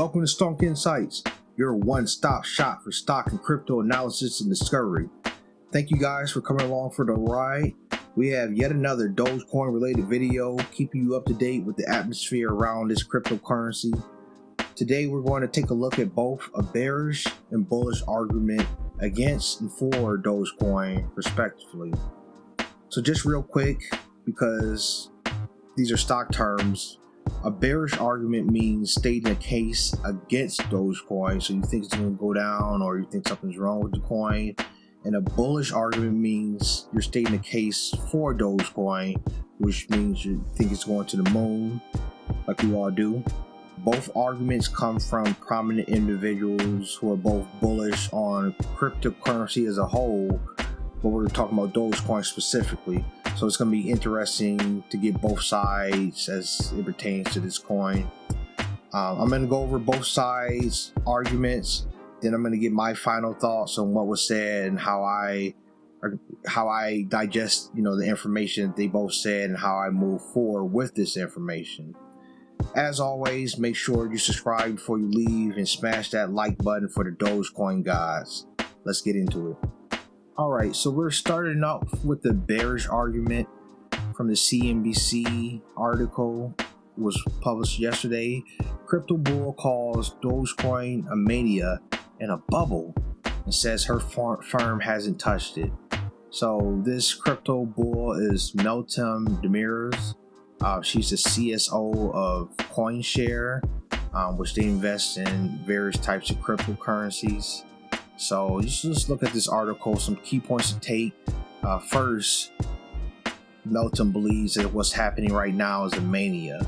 Welcome to Stonk Insights, your one-stop shop for stock and crypto analysis and discovery. Thank you guys for coming along for the ride. We have yet another Dogecoin related video, keeping you up to date with the atmosphere around this cryptocurrency. Today we're going to take a look at both a bearish and bullish argument against and for Dogecoin respectively. So just real quick, because these are stock terms, a bearish argument means stating a case against Dogecoin, so you think it's going to go down or you think something's wrong with the coin. And a bullish argument means you're stating a case for Dogecoin, which means you think it's going to the moon, like we all do. Both arguments come from prominent individuals who are both bullish on cryptocurrency as a whole, but we're talking about Dogecoin specifically. So it's going to be interesting to get both sides as it pertains to this coin. I'm going to go over both sides' arguments. Then I'm going to get my final thoughts on what was said and how I digest, the information that they both said and how I move forward with this information. As always, make sure you subscribe before you leave and smash that like button for the Dogecoin guys. Let's get into it. Alright, so we're starting off with the bearish argument from the CNBC article. It was published yesterday. Crypto bull calls Dogecoin a mania and a bubble and says her firm hasn't touched it. So this crypto bull is Meltem Demirors. She's the CSO of CoinShare, which they invest in various types of cryptocurrencies. So just look at this article, some key points to take. First, Meltem believes that what's happening right now is a mania.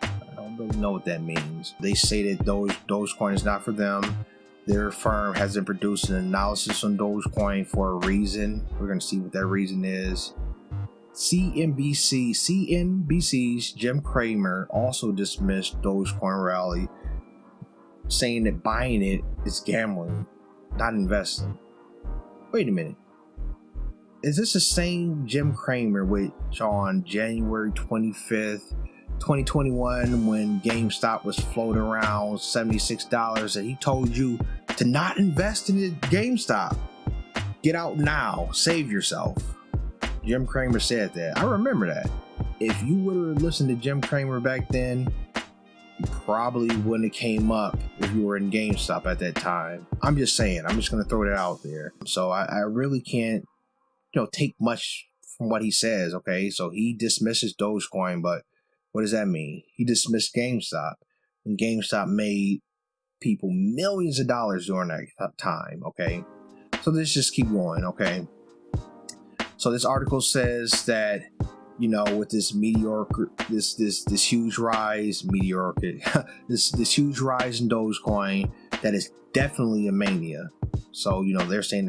I don't really know what that means. They say that Dogecoin is not for them. Their firm hasn't produced an analysis on Dogecoin for a reason. We're going to see what that reason is. CNBC's Jim Cramer also dismissed Dogecoin rally, saying that buying it is gambling, not investing. Wait a minute. Is this the same Jim Cramer which on January 25th, 2021, when GameStop was floating around $76, that he told you to not invest in GameStop? Get out now. Save yourself. Jim Cramer said that. I remember that. If you would have listened to Jim Cramer back then, you probably wouldn't have came up if you were in GameStop at that time. I'm just saying. I'm just going to throw that out there. So I really can't, take much from what he says. Okay, so he dismisses Dogecoin, but what does that mean? He dismissed GameStop, and GameStop made people millions of dollars during that time. Okay, so let's just keep going. Okay, so this article says that with this this huge rise in Dogecoin, that is definitely a mania. So they're saying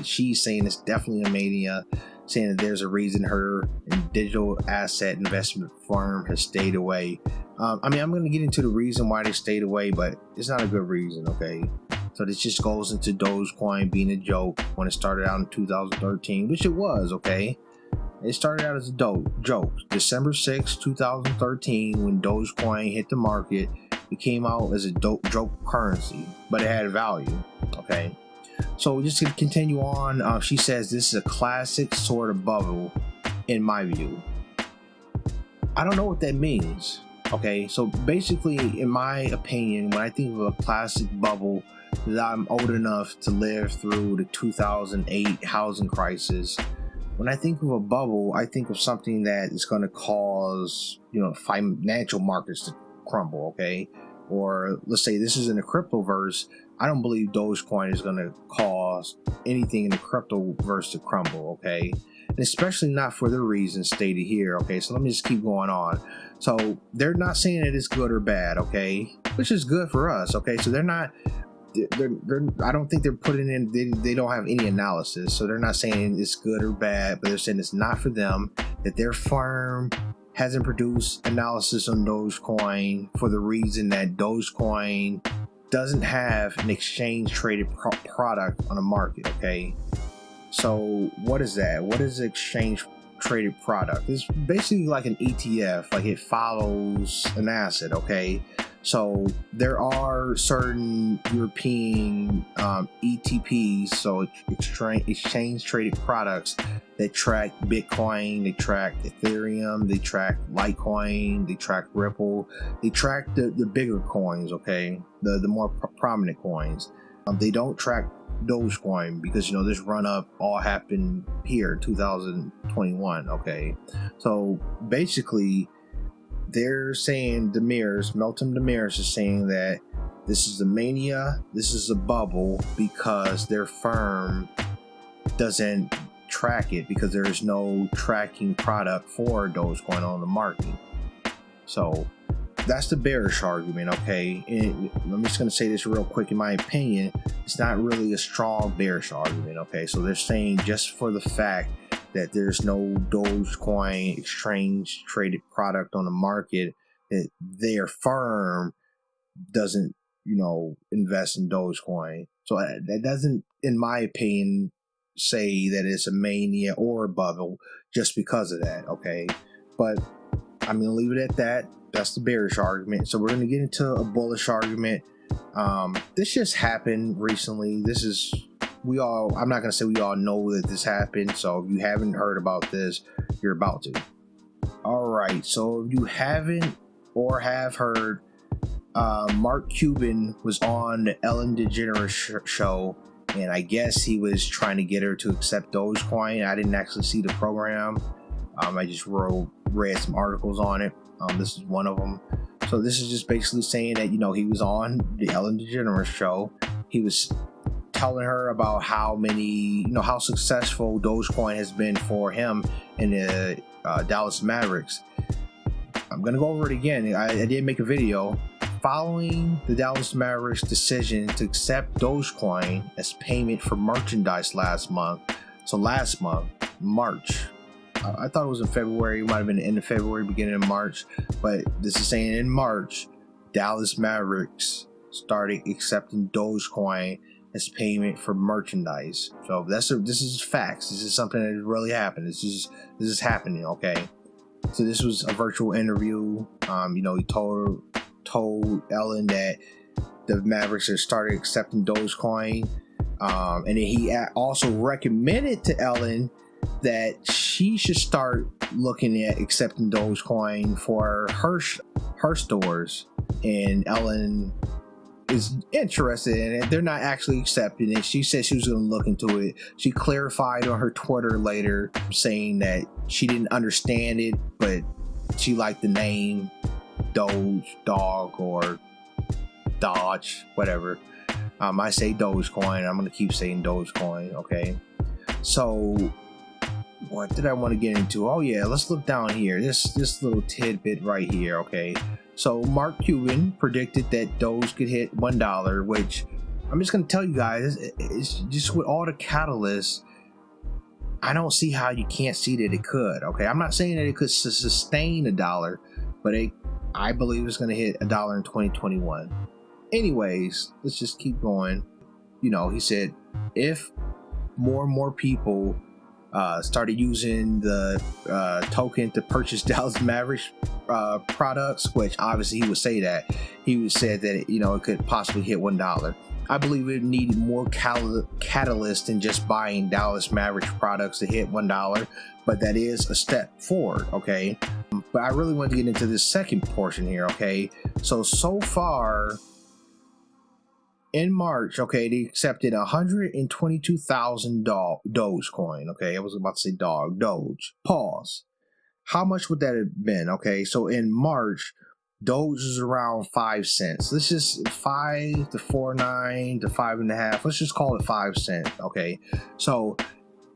she's saying it's definitely a mania, saying that there's a reason her digital asset investment firm has stayed away. I'm going to get into the reason why they stayed away, but it's not a good reason. Okay, so this just goes into Dogecoin being a joke when it started out in 2013, which it was. Okay, it started out as a joke. December 6, 2013, when Dogecoin hit the market, it came out as a joke currency, but it had value. Okay, so just to continue on, she says this is a classic sort of bubble, in my view. I don't know what that means. Okay, so basically, in my opinion, when I think of a classic bubble, that I'm old enough to live through the 2008 housing crisis. When I think of a bubble, I think of something that is going to cause, financial markets to crumble. Okay, or let's say this is in the cryptoverse. I don't believe Dogecoin is going to cause anything in the cryptoverse to crumble. Okay, and especially not for the reasons stated here. Okay, so let me just keep going on. So they're not saying that it's good or bad. Okay, which is good for us. Okay, so they're not. I don't think they're putting in. They don't have any analysis, so they're not saying it's good or bad, but they're saying it's not for them. That their firm hasn't produced analysis on Dogecoin for the reason that Dogecoin doesn't have an exchange traded product on the market. Okay, so what is that? What is exchange traded product? It's basically like an ETF, like it follows an asset. Okay, So there are certain European ETPs, so exchange traded products, that track Bitcoin, they track Ethereum, they track Litecoin, they track Ripple, they track the bigger coins, okay, the more prominent coins. They don't track Dogecoin because, you know, this run up all happened here 2021. Okay, so basically they're saying Meltem Demirors is saying that this is a mania, this is a bubble, because their firm doesn't track it, because there is no tracking product for Dogecoin on the market. So that's the bearish argument, okay? And I'm just going to say this real quick. In my opinion, it's not really a strong bearish argument, okay? So they're saying just for the fact that there's no Dogecoin exchange traded product on the market, that their firm doesn't, you know, invest in Dogecoin. So that doesn't, in my opinion, say that it's a mania or a bubble just because of that, okay? But I'm going to leave it at that. That's the bearish argument. So we're going to get into a bullish argument. This just happened recently. I'm not going to say we all know that this happened. So if you haven't heard about this, you're about to. All right. So if you haven't or have heard, Mark Cuban was on the Ellen DeGeneres show, and I guess he was trying to get her to accept Dogecoin. I didn't actually see the program. I just read some articles on it. This is one of them. So this is just basically saying that, you know, he was on the Ellen DeGeneres show. He was telling her about how successful Dogecoin has been for him in the Dallas Mavericks. I'm going to go over it again. I did make a video. Following the Dallas Mavericks' decision to accept Dogecoin as payment for merchandise last month. So last month, March. I thought it was in February. It might have been the end of February, beginning of March. But this is saying in March, Dallas Mavericks started accepting Dogecoin as payment for merchandise. So this is facts. This is something that really happened. This is happening. Okay. So this was a virtual interview. You know, he told Ellen that the Mavericks had started accepting Dogecoin, and then he also recommended to Ellen that she should start looking at accepting Dogecoin for her stores. And Ellen is interested in it. They're not actually accepting it. She said she was going to look into it. She clarified on her Twitter later, saying that she didn't understand it, but she liked the name DOGE or DOGE, whatever. I say Dogecoin. I'm going to keep saying Dogecoin, okay? So what did I want to get into? Oh yeah, let's look down here. This little tidbit right here, okay? So Mark Cuban predicted that Doge could hit $1, which I'm just going to tell you guys, it's just with all the catalysts, I don't see how you can't see that it could, okay? I'm not saying that it could sustain $1, but I believe it's going to hit $1 in 2021. Anyways, let's just keep going. You know, he said if more and more people started using the token to purchase Dallas Mavericks products, which obviously he would say that. He would say that, you know, it could possibly hit $1. I believe it needed more catalyst than just buying Dallas Mavericks products to hit $1, but that is a step forward, okay? But I really want to get into this second portion here, okay? So far in March, okay, they accepted 122,000 Dogecoin, okay? I was about to say Doge. Pause. How much would that have been, okay? So in March, Doge is around 5 cents. Let's just 5 to 4.9 to 5.5. Let's just call it 5 cents, okay? So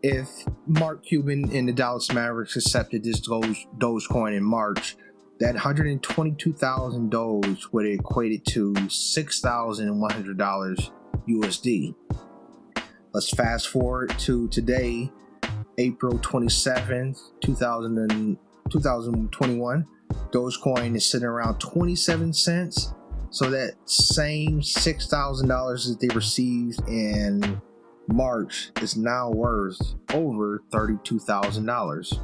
if Mark Cuban and the Dallas Mavericks accepted this Dogecoin in March, that 122,000 Doge would equate to $6,100 USD. Let's fast forward to today, April 27th, 2021. Dogecoin is sitting around 27 cents. So that same $6,000 that they received in March is now worth over $32,000.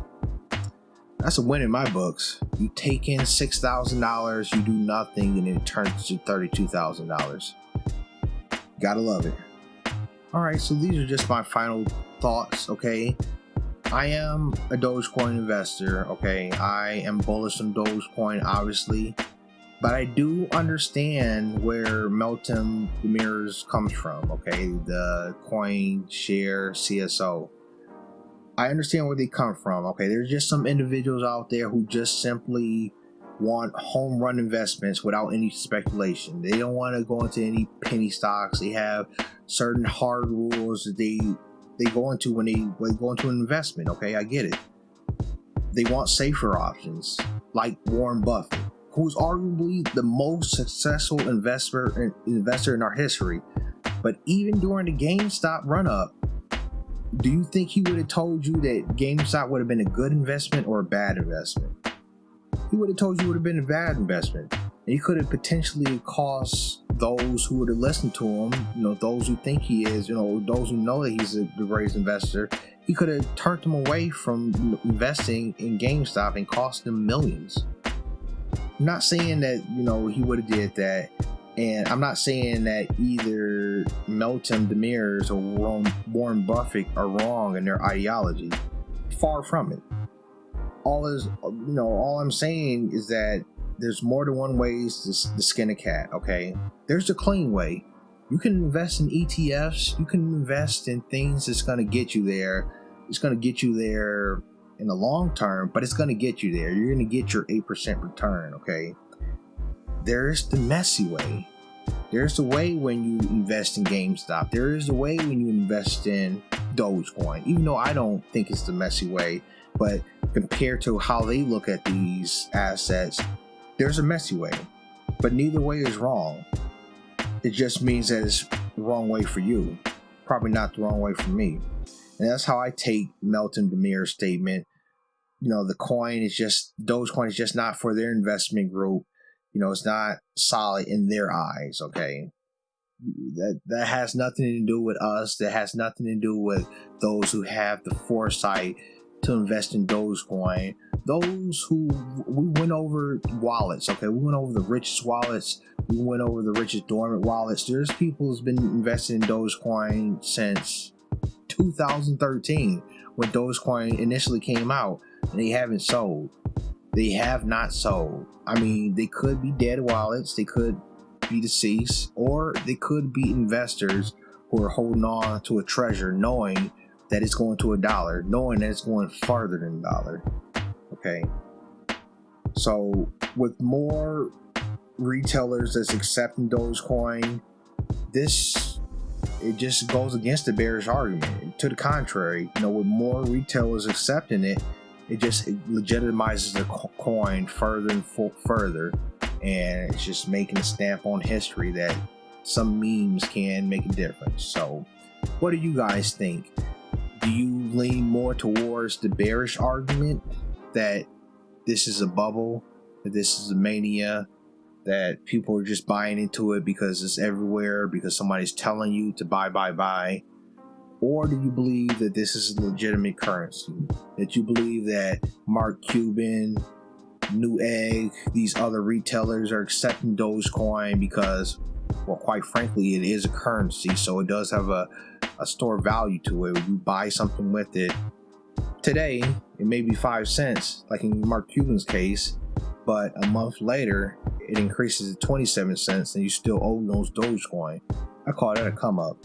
That's a win in my books. You take in $6,000, you do nothing, and it turns to $32,000. Gotta love it. Alright, so these are just my final thoughts, okay? I am a Dogecoin investor, okay? I am bullish on Dogecoin, obviously. But I do understand where Meltem Demirors comes from, okay? The coin share CSO. I understand where they come from, okay? There's just some individuals out there who just simply want home run investments without any speculation. They don't want to go into any penny stocks. They have certain hard rules that they go into when they go into an investment, okay? I get it. They want safer options, like Warren Buffett, who's arguably the most successful investor in our history. But even during the GameStop run-up, do you think he would have told you that GameStop would have been a good investment or a bad investment? He would have told you it would have been a bad investment. And he could have potentially cost those who would have listened to him, those who think he is, those who know that he's the greatest investor, he could have turned them away from investing in GameStop and cost them millions. I'm not saying that, he would have did that. And I'm not saying that either Meltem Demirors or Warren Buffett are wrong in their ideology. Far from it. All I'm saying is that there's more than one way to skin a cat, okay? There's the clean way. You can invest in ETFs. You can invest in things that's going to get you there. It's going to get you there in the long term, but it's going to get you there. You're going to get your 8% return, okay? There's the messy way. There's the way when you invest in GameStop. There is the way when you invest in Dogecoin, even though I don't think it's the messy way. But compared to how they look at these assets, there's a messy way. But neither way is wrong. It just means that it's the wrong way for you. Probably not the wrong way for me. And that's how I take Meltem Demirors' statement. Dogecoin is just not for their investment group. It's not solid in their eyes, okay? That has nothing to do with us. That has nothing to do with those who have the foresight to invest in Dogecoin. We went over wallets, okay? We went over the richest wallets. We went over the richest dormant wallets. There's people who's been investing in Dogecoin since 2013 when Dogecoin initially came out, and they haven't sold. They have not sold. I mean, they could be dead wallets, they could be deceased, or they could be investors who are holding on to a treasure knowing that it's going to $1, knowing that it's going farther than $1. Okay. So with more retailers that's accepting Dogecoin, it just goes against the bearish argument. To the contrary, with more retailers accepting it, it just legitimizes the coin further and further, and it's just making a stamp on history that some memes can make a difference. So what do you guys think? Do you lean more towards the bearish argument that this is a bubble, that this is a mania, that people are just buying into it because it's everywhere, because somebody's telling you to buy? Or do you believe that this is a legitimate currency? That you believe that Mark Cuban, Newegg, these other retailers are accepting Dogecoin because, well, quite frankly, it is a currency, so it does have a store value to it. When you buy something with it today, it may be 5 cents, like in Mark Cuban's case, but a month later, it increases to 27 cents and you still owe those Dogecoin. I call that a come up.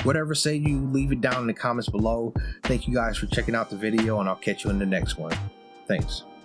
Whatever say you, leave it down in the comments below. Thank you guys for checking out the video, and I'll catch you in the next one. Thanks.